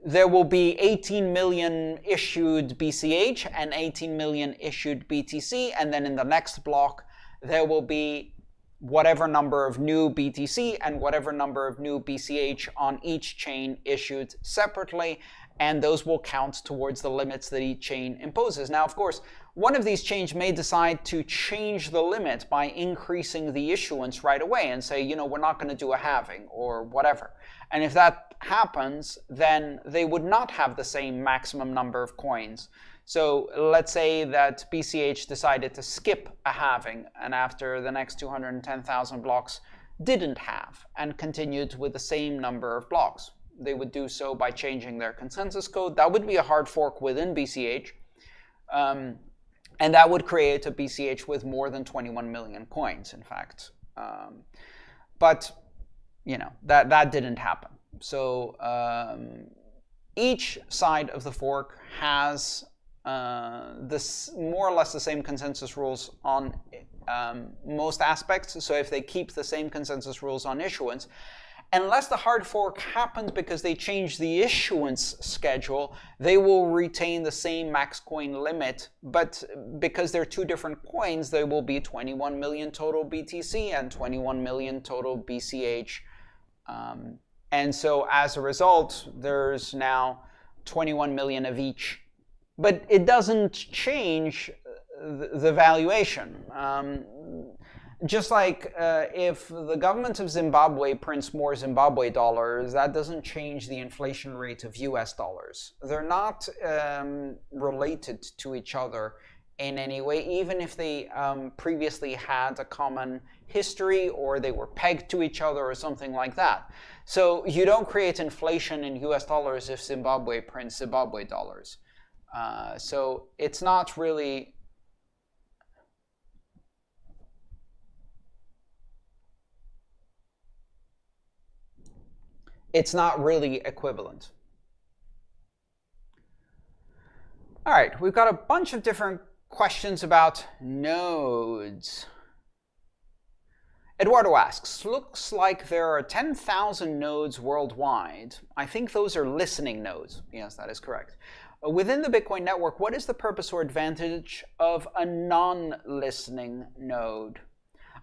there will be 18 million issued BCH and 18 million issued BTC, and then in the next block there will be whatever number of new BTC and whatever number of new BCH on each chain issued separately, and those will count towards the limits that each chain imposes. Now, of course, one of these chains may decide to change the limit by increasing the issuance right away and say, we're not going to do a halving or whatever. And if that happens, then they would not have the same maximum number of coins. So let's say that BCH decided to skip a halving and after the next 210,000 blocks didn't halve and continued with the same number of blocks. They would do so by changing their consensus code. That would be a hard fork within BCH. And that would create a BCH with more than 21 million coins, in fact. But, that didn't happen. So each side of the fork has this more or less the same consensus rules on most aspects. So if they keep the same consensus rules on issuance, unless the hard fork happens because they change the issuance schedule, they will retain the same max coin limit, but because they're two different coins, there will be 21 million total BTC and 21 million total BCH. And so as a result, there's now 21 million of each. But it doesn't change the valuation. Just like if the government of Zimbabwe prints more Zimbabwe dollars, that doesn't change the inflation rate of US dollars. They're not related to each other in any way, even if they previously had a common history or they were pegged to each other or something like that. So you don't create inflation in US dollars if Zimbabwe prints Zimbabwe dollars. So it's not really... It's not really equivalent. All right, we've got a bunch of different questions about nodes. Eduardo asks, looks like there are 10,000 nodes worldwide. I think those are listening nodes. Yes, that is correct. Within the Bitcoin network, what is the purpose or advantage of a non-listening node?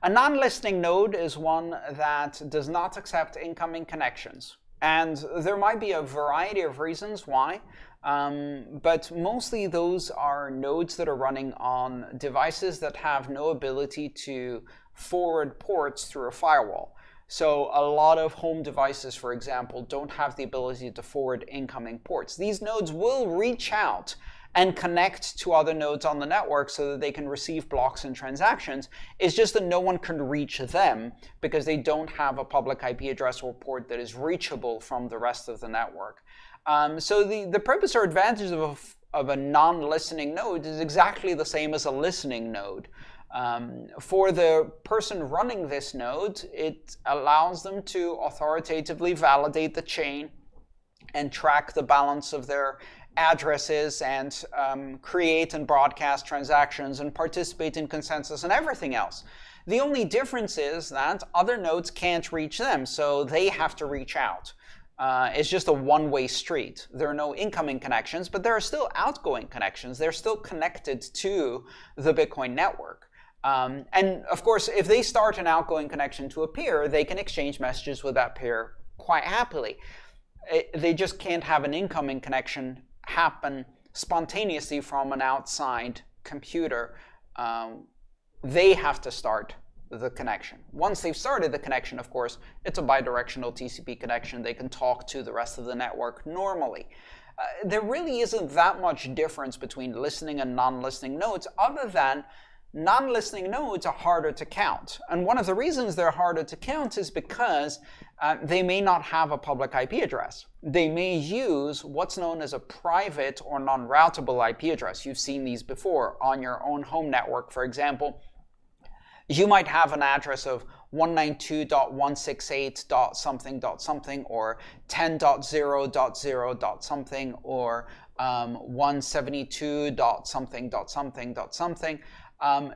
A non-listening node is one that does not accept incoming connections. And there might be a variety of reasons why, but mostly those are nodes that are running on devices that have no ability to forward ports through a firewall. So a lot of home devices, for example, don't have the ability to forward incoming ports. These nodes will reach out and connect to other nodes on the network so that they can receive blocks and transactions. It's just that no one can reach them because they don't have a public IP address or port that is reachable from the rest of the network. So the purpose or advantage of a non-listening node is exactly the same as a listening node. For the person running this node, it allows them to authoritatively validate the chain and track the balance of their addresses and create and broadcast transactions and participate in consensus and everything else. The only difference is that other nodes can't reach them, so they have to reach out. It's just a one-way street. There are no incoming connections, but there are still outgoing connections. They're still connected to the Bitcoin network. And of course, if they start an outgoing connection to a peer, they can exchange messages with that peer quite happily. They just can't have an incoming connection happen spontaneously from an outside computer. They have to start the connection. Once they've started the connection, of course, it's a bidirectional TCP connection. They can talk to the rest of the network normally. There really isn't that much difference between listening and non-listening nodes, other than non-listening nodes are harder to count. And one of the reasons they're harder to count is because they may not have a public IP address. They may use what's known as a private or non-routable IP address. You've seen these before on your own home network, for example. You might have an address of 192.168.something.something or 10.0.0.something or 172.something.something.something.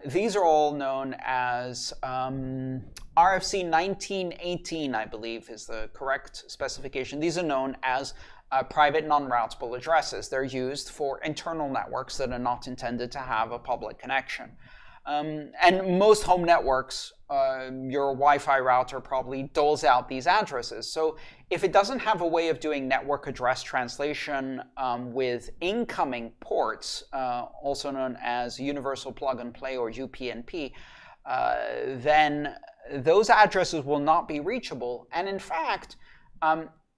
These are all known as RFC 1918, I believe, is the correct specification. These are known as private non-routable addresses. They're used for internal networks that are not intended to have a public connection. And most home networks, your Wi-Fi router probably doles out these addresses. So if it doesn't have a way of doing network address translation with incoming ports, also known as universal plug and play or UPnP, then those addresses will not be reachable. And in fact,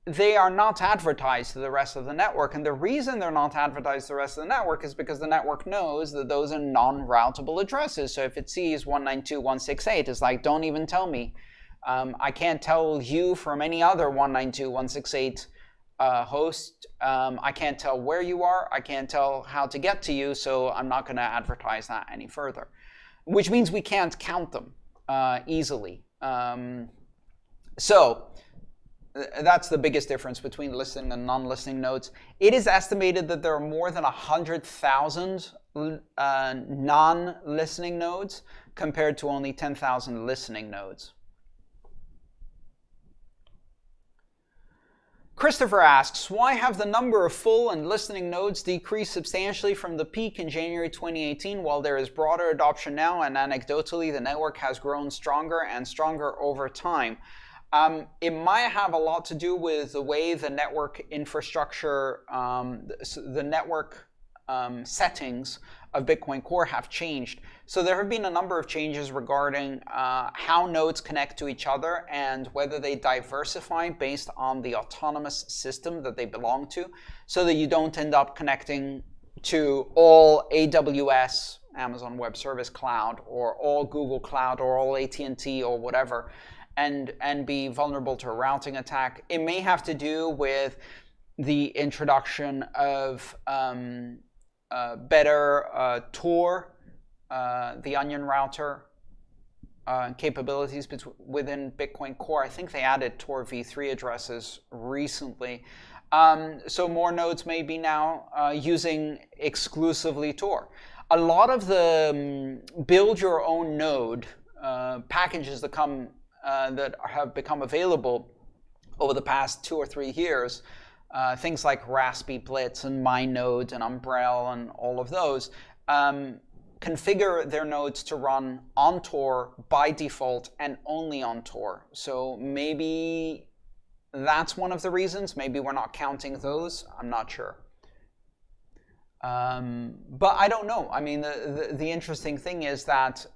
they are not advertised to the rest of the network. And the reason they're not advertised to the rest of the network is because the network knows that those are non-routable addresses. So if it sees 192.168, it's like, don't even tell me. I can't tell you from any other 192.168 host. I can't tell where you are. I can't tell how to get to you. So I'm not going to advertise that any further, which means we can't count them easily. So that's the biggest difference between listening and non-listening nodes. It is estimated that there are more than 100,000 non-listening nodes compared to only 10,000 listening nodes. Christopher asks, why have the number of full and listening nodes decreased substantially from the peak in January 2018 while there is broader adoption now, and anecdotally the network has grown stronger and stronger over time? It might have a lot to do with the way the network infrastructure, the network settings of Bitcoin Core have changed. So there have been a number of changes regarding how nodes connect to each other and whether they diversify based on the autonomous system that they belong to, so that you don't end up connecting to all AWS, Amazon Web Service Cloud, or all Google Cloud, or all AT&T, or whatever, and be vulnerable to a routing attack. It may have to do with the introduction of better Tor, the Onion router capabilities within Bitcoin Core. I think they added Tor v3 addresses recently. So more nodes may be now using exclusively Tor. A lot of the build your own node packages that have become available over the past 2 or 3 years, things like Raspberry Blitz and MyNode and Umbrel and all of those, configure their nodes to run on Tor by default and only on Tor. So maybe that's one of the reasons. Maybe we're not counting those. I'm not sure. But I don't know. I mean, the interesting thing is that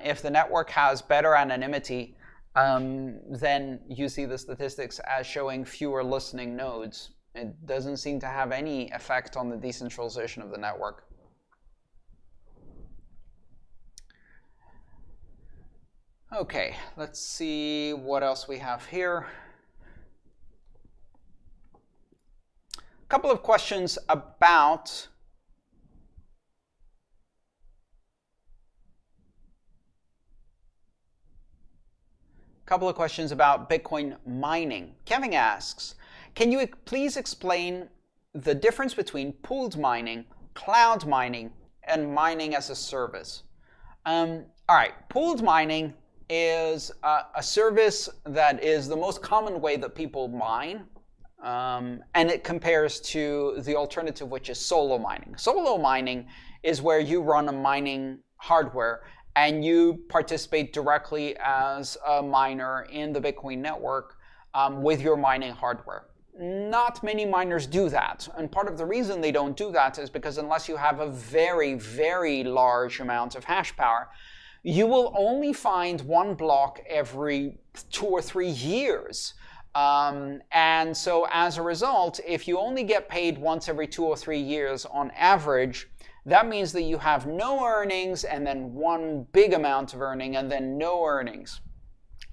if the network has better anonymity, then you see the statistics as showing fewer listening nodes. It doesn't seem to have any effect on the decentralization of the network. Okay, let's see what else we have here. A couple of questions about Bitcoin mining. Kevin asks, can you please explain the difference between pooled mining, cloud mining, and mining as a service? All right, pooled mining is a service that is the most common way that people mine. And it compares to the alternative, which is solo mining. Solo mining is where you run a mining hardware and you participate directly as a miner in the Bitcoin network with your mining hardware. Not many miners do that. And part of the reason they don't do that is because unless you have a very, very large amount of hash power, you will only find one block every 2 or 3 years. And so as a result, if you only get paid once every 2 or 3 years on average, that means that you have no earnings and then one big amount of earning and then no earnings.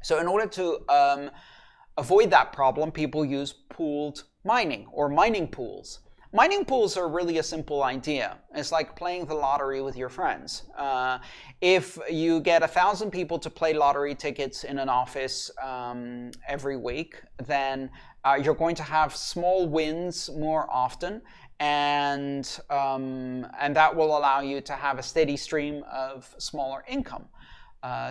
So in order to avoid that problem, people use pooled mining or mining pools. Mining pools are really a simple idea. It's like playing the lottery with your friends. If you get 1,000 people to play lottery tickets in an office every week, then you're going to have small wins more often, and that will allow you to have a steady stream of smaller income.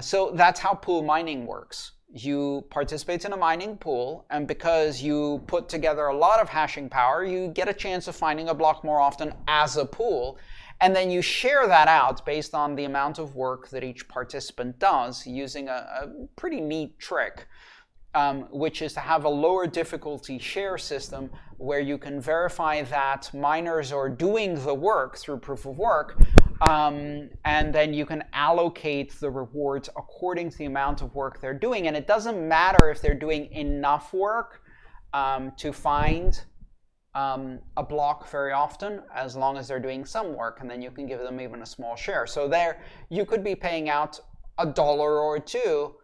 So that's how pool mining works. You participate in a mining pool, and because you put together a lot of hashing power, you get a chance of finding a block more often as a pool, and then you share that out based on the amount of work that each participant does using a pretty neat trick, which is to have a lower difficulty share system where you can verify that miners are doing the work through proof of work, and then you can allocate the rewards according to the amount of work they're doing. And it doesn't matter if they're doing enough work to find a block very often, as long as they're doing some work, and then you can give them even a small share. So there, you could be paying out $1 or $2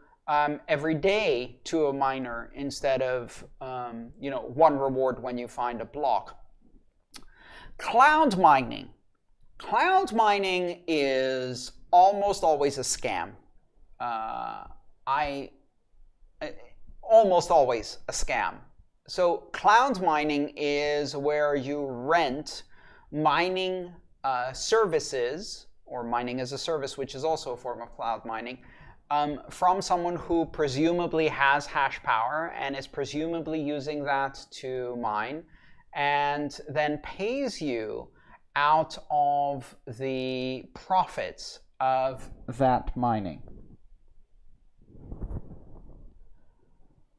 every day to a miner instead of one reward when you find a block. Cloud mining. Cloud mining is almost always a scam. Almost always a scam. So cloud mining is where you rent mining services, or mining as a service, which is also a form of cloud mining, from someone who presumably has hash power and is presumably using that to mine, and then pays you out of the profits of that mining.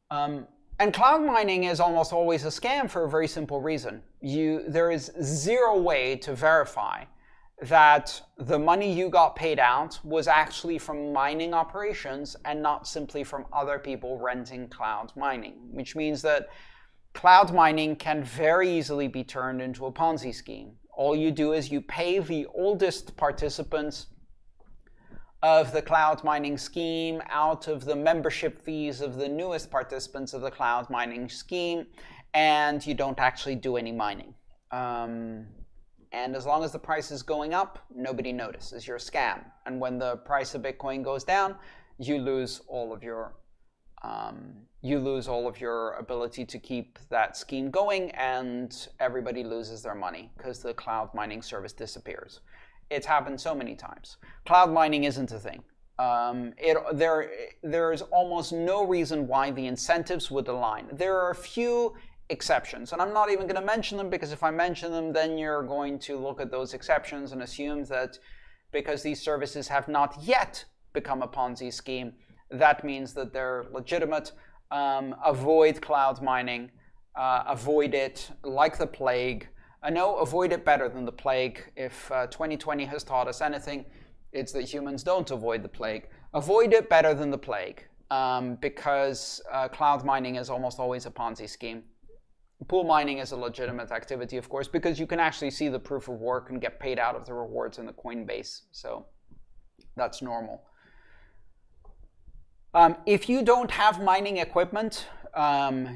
And cloud mining is almost always a scam for a very simple reason. There is zero way to verify that the money you got paid out was actually from mining operations and not simply from other people renting cloud mining, which means that cloud mining can very easily be turned into a Ponzi scheme. All you do is you pay the oldest participants of the cloud mining scheme out of the membership fees of the newest participants of the cloud mining scheme, and you don't actually do any mining. And as long as the price is going up, nobody notices. You're a scam. And when the price of Bitcoin goes down, you lose all of your ability to keep that scheme going, and everybody loses their money because the cloud mining service disappears. It's happened so many times. Cloud mining isn't a thing. There's almost no reason why the incentives would align. There are a few exceptions, and I'm not even going to mention them, because if I mention them, then you're going to look at those exceptions and assume that because these services have not yet become a Ponzi scheme, that means that they're legitimate. Avoid cloud mining. Avoid it like the plague. No, avoid it better than the plague. If 2020 has taught us anything, it's that humans don't avoid the plague. Avoid it better than the plague, because cloud mining is almost always a Ponzi scheme. Pool mining is a legitimate activity, of course, because you can actually see the proof of work and get paid out of the rewards in the Coinbase. So that's normal. If you don't have mining equipment,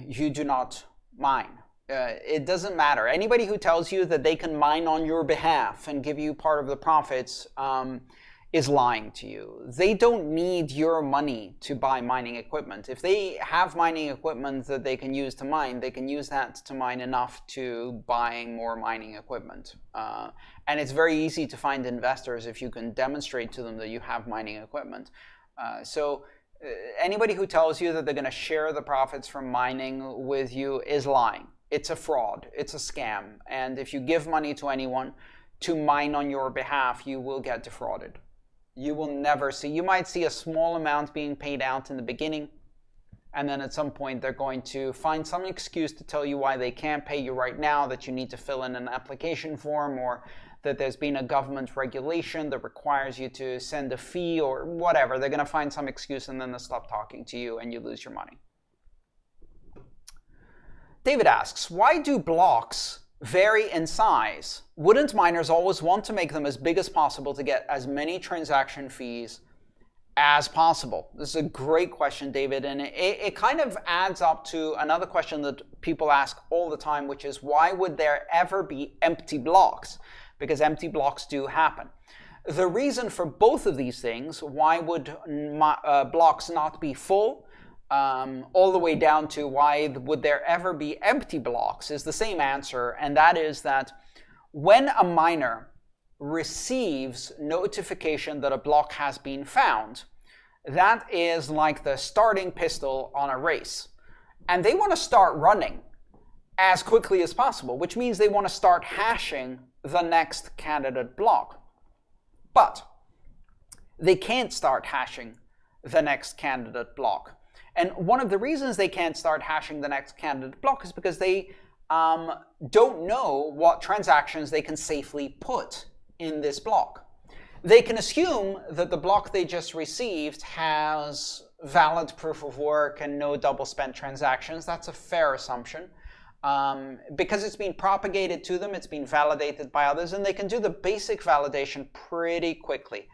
you do not mine. It doesn't matter. Anybody who tells you that they can mine on your behalf and give you part of the profits is lying to you. They don't need your money to buy mining equipment. If they have mining equipment that they can use to mine, they can use that to mine enough to buy more mining equipment. And it's very easy to find investors if you can demonstrate to them that you have mining equipment. So anybody who tells you that they're going to share the profits from mining with you is lying. it's a fraud, it's a scam. And if you give money to anyone to mine on your behalf, you will get defrauded. You will never see, you might see a small amount being paid out in the beginning, and then at some point they're going to find some excuse to tell you why they can't pay you right now, that you need to fill in an application form, or that there's been a government regulation that requires you to send a fee or whatever. They're going to find some excuse, and then they'll stop talking to you and you lose your money. David asks, why do blocks vary in size? Wouldn't miners always want to make them as big as possible to get as many transaction fees as possible? This is a great question, David, and it kind of adds up to another question that people ask all the time, which is, why would there ever be empty blocks? Because empty blocks do happen. The reason for both of these things, why would blocks not be full, all the way down to why would there ever be empty blocks, is the same answer, and that is that when a miner receives notification that a block has been found, that is like the starting pistol on a race. And they want to start running as quickly as possible, which means they want to start hashing the next candidate block. But they can't start hashing the next candidate block. And one of the reasons they can't start hashing the next candidate block is because they don't know what transactions they can safely put in this block. They can assume that the block they just received has valid proof of work and no double spent transactions. That's a fair assumption. Because it's been propagated to them, it's been validated by others, and they can do the basic validation pretty quickly.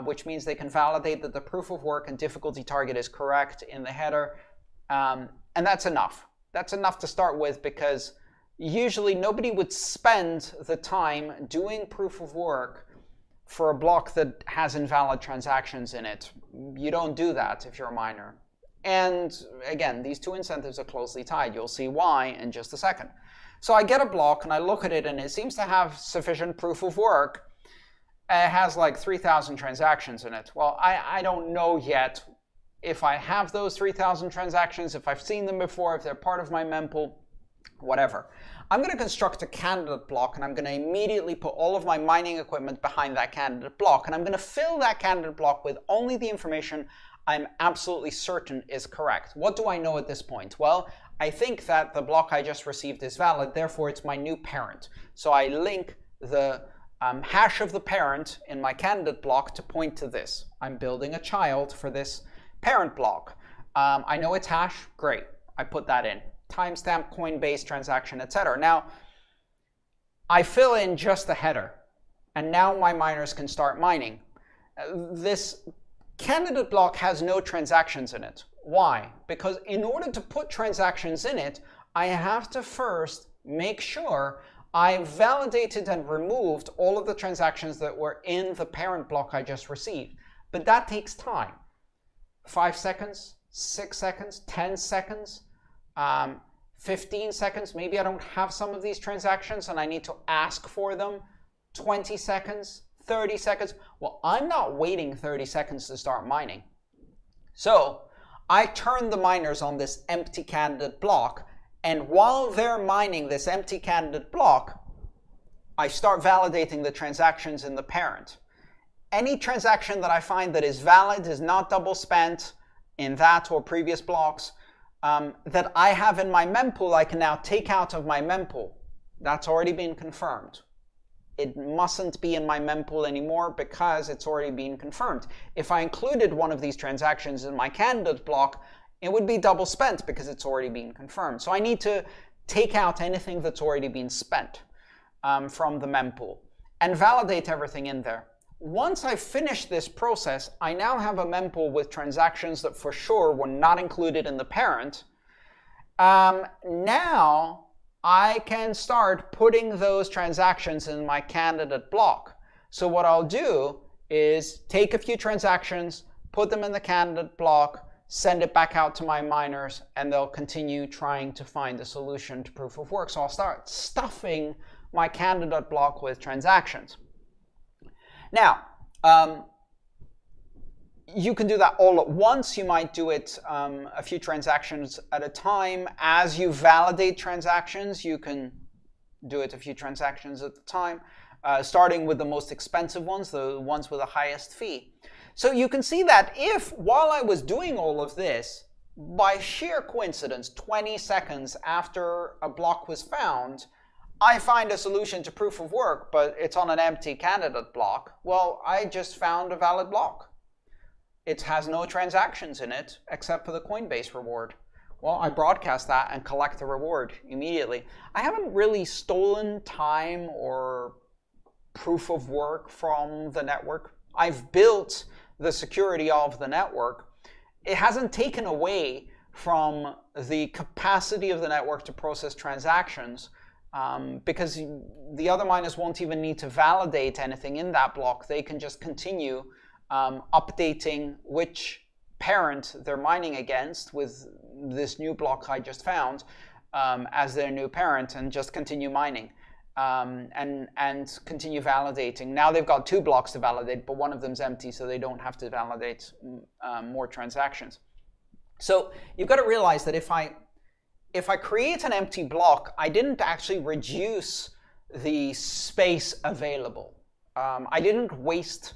Which means they can validate that the proof of work and difficulty target is correct in the header. And that's enough. That's enough to start with, because usually nobody would spend the time doing proof of work for a block that has invalid transactions in it. You don't do that if you're a miner. And again, these two incentives are closely tied. You'll see why in just a second. So I get a block and I look at it and it seems to have sufficient proof of work. It has like 3,000 transactions in it. Well, I don't know yet if I have those 3,000 transactions, if I've seen them before, if they're part of my mempool, whatever. I'm going to construct a candidate block, and I'm going to immediately put all of my mining equipment behind that candidate block, and I'm going to fill that candidate block with only the information I'm absolutely certain is correct. What do I know at this point? Well, I think that the block I just received is valid, therefore it's my new parent. So I link the hash of the parent in my candidate block to point to this. I'm building a child for this parent block. I know it's hash, great. I put that in. Timestamp, Coinbase, transaction, etc. Now, I fill in just the header, and now my miners can start mining. This candidate block has no transactions in it. Why? Because in order to put transactions in it, I have to first make sure I validated and removed all of the transactions that were in the parent block I just received. But that takes time. 5 seconds, 6 seconds, 10 seconds, 15 seconds. Maybe I don't have some of these transactions and I need to ask for them. 20 seconds, 30 seconds. Well, I'm not waiting 30 seconds to start mining. So I turn the miners on this empty candidate block, and while they're mining this empty candidate block, I start validating the transactions in the parent. Any transaction that I find that is valid, is not double spent in that or previous blocks, that I have in my mempool, I can now take out of my mempool. That's already been confirmed. It mustn't be in my mempool anymore because it's already been confirmed. If I included one of these transactions in my candidate block, it would be double spent because it's already been confirmed. So I need to take out anything that's already been spent from the mempool and validate everything in there. Once I finish this process, I now have a mempool with transactions that for sure were not included in the parent. Now I can start putting those transactions in my candidate block. So what I'll do is take a few transactions, put them in the candidate block, send it back out to my miners, and they'll continue trying to find a solution to proof of work. So I'll start stuffing my candidate block with transactions. Now, You can do that all at once. You might do it a few transactions at a time. As you validate transactions, you can do it a few transactions at a time, starting with the most expensive ones, the ones with the highest fee. So you can see that if, while I was doing all of this, by sheer coincidence, 20 seconds after a block was found, I find a solution to proof of work, but it's on an empty candidate block, well, I just found a valid block. It has no transactions in it except for the Coinbase reward. Well, I broadcast that and collect the reward immediately. I haven't really stolen time or proof of work from the network. I've built the security of the network. It hasn't taken away from the capacity of the network to process transactions, because the other miners won't even need to validate anything in that block. They can just continue updating which parent they're mining against with this new block I just found as their new parent, and just continue mining and continue validating. Now they've got 2 blocks to validate, but one of them's empty, so they don't have to validate more transactions. So you've got to realize that if I create an empty block, I didn't actually reduce the space available. I didn't waste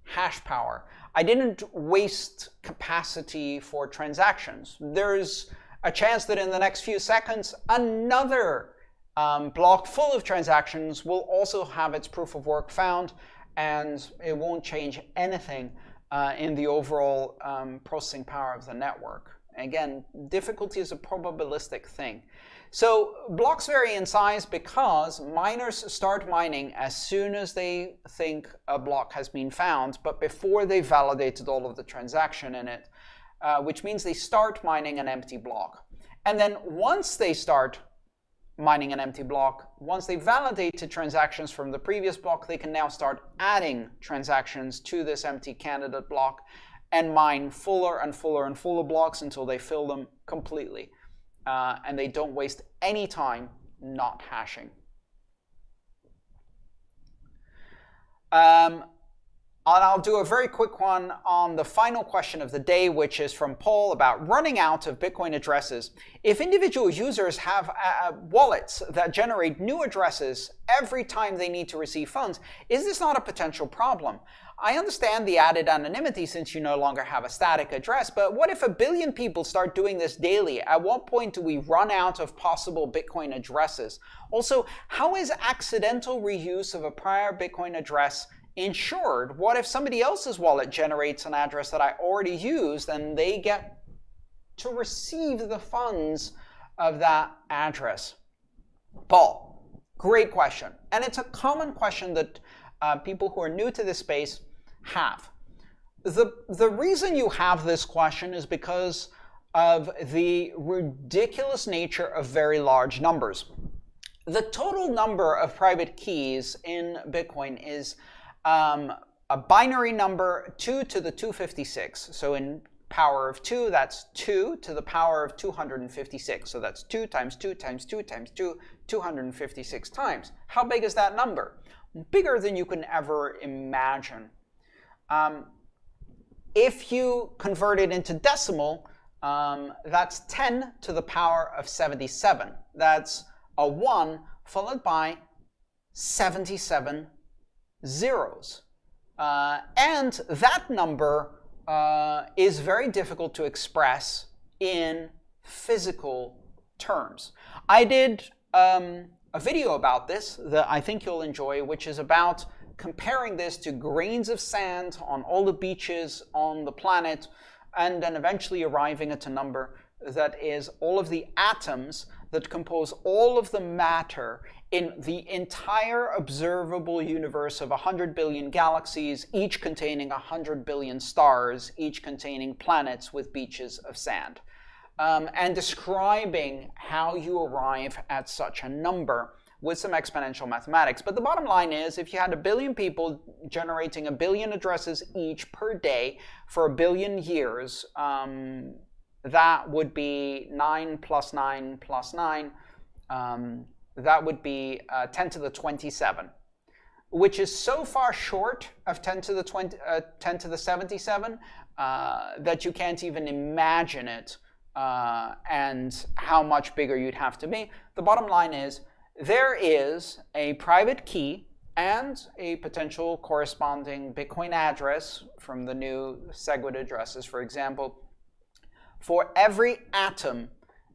hash power. I didn't waste capacity for transactions. There's a chance that in the next few seconds, another block full of transactions will also have its proof of work found, and it won't change anything in the overall processing power of the network. Again, difficulty is a probabilistic thing. So blocks vary in size because miners start mining as soon as they think a block has been found, but before they validated all of the transaction in it, which means they start mining an empty block. And then once they start mining an empty block, once they validated transactions from the previous block, they can now start adding transactions to this empty candidate block and mine fuller and fuller and fuller blocks until they fill them completely. And they don't waste any time not hashing. And I'll do a very quick one on the final question of the day, which is from Paul about running out of Bitcoin addresses. If individual users have wallets that generate new addresses every time they need to receive funds, is this not a potential problem? I understand the added anonymity since you no longer have a static address, but what if 1 billion people start doing this daily? At what point do we run out of possible Bitcoin addresses? Also, how is accidental reuse of a prior Bitcoin address insured? What if somebody else's wallet generates an address that I already used and they get to receive the funds of that address? Paul, great question. And it's a common question that people who are new to this space have. The reason you have this question is because of the ridiculous nature of very large numbers. The total number of private keys in Bitcoin is a binary number 2 to the 256. So in power of 2, that's 2 to the power of 256. So that's 2 times 2 times 2 times 2, 256 times. How big is that number? Bigger than you can ever imagine. If you convert it into decimal, that's 10 to the power of 77. That's a 1 followed by 77 zeros. And that number is very difficult to express in physical terms. I did a video about this that I think you'll enjoy, which is about comparing this to grains of sand on all the beaches on the planet, and then eventually arriving at a number that is all of the atoms that compose all of the matter in the entire observable universe of 100 billion galaxies, each containing 100 billion stars, each containing planets with beaches of sand, and describing how you arrive at such a number with some exponential mathematics. But the bottom line is, if you had 1 billion people generating 1 billion addresses each per day for 1 billion years, that would be 9 plus 9 plus 9. That would be 10 to the 27. which is so far short of 10 to the 77 that you can't even imagine it and how much bigger you'd have to be. The bottom line is there is a private key and a potential corresponding Bitcoin address from the new SegWit addresses, for example, for every atom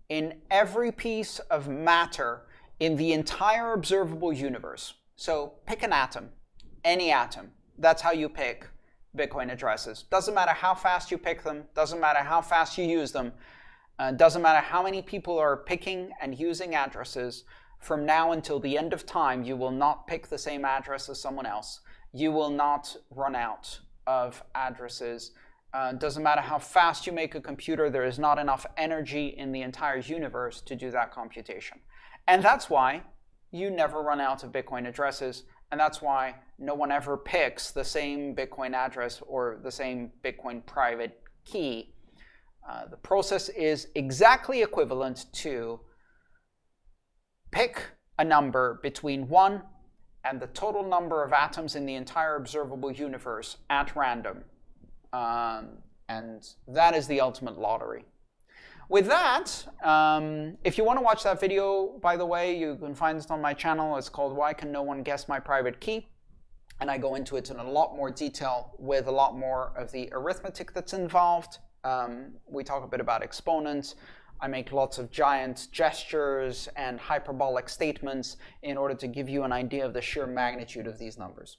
in every piece of matter in the entire observable universe. So pick an atom, any atom. That's how you pick Bitcoin addresses. Doesn't matter how fast you pick them, doesn't matter how fast you use them, doesn't matter how many people are picking and using addresses. From now until the end of time, you will not pick the same address as someone else. You will not run out of addresses. Doesn't matter how fast you make a computer, there is not enough energy in the entire universe to do that computation. And that's why you never run out of Bitcoin addresses, and that's why no one ever picks the same Bitcoin address or the same Bitcoin private key. The process is exactly equivalent to pick a number between 1 and the total number of atoms in the entire observable universe at random. And that is the ultimate lottery. With that, if you want to watch that video, by the way, you can find it on my channel. It's called Why Can No One Guess My Private Key? And I go into it in a lot more detail with a lot more of the arithmetic that's involved. We talk a bit about exponents. I make lots of giant gestures and hyperbolic statements in order to give you an idea of the sheer magnitude of these numbers.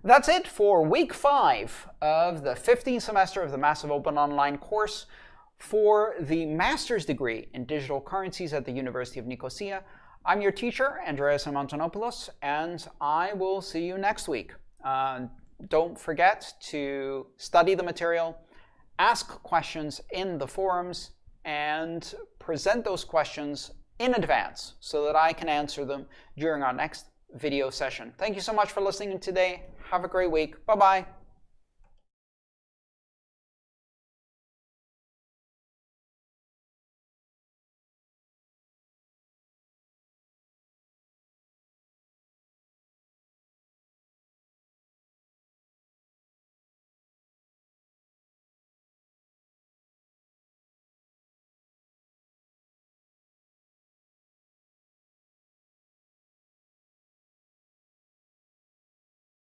That's it for week 5 of the 15th semester of the Massive Open Online course for the master's degree in digital currencies at the University of Nicosia. I'm your teacher, Andreas Antonopoulos, and I will see you next week. Don't forget to study the material, ask questions in the forums, and present those questions in advance so that I can answer them during our next video session. Thank you so much for listening today. Have a great week. Bye-bye.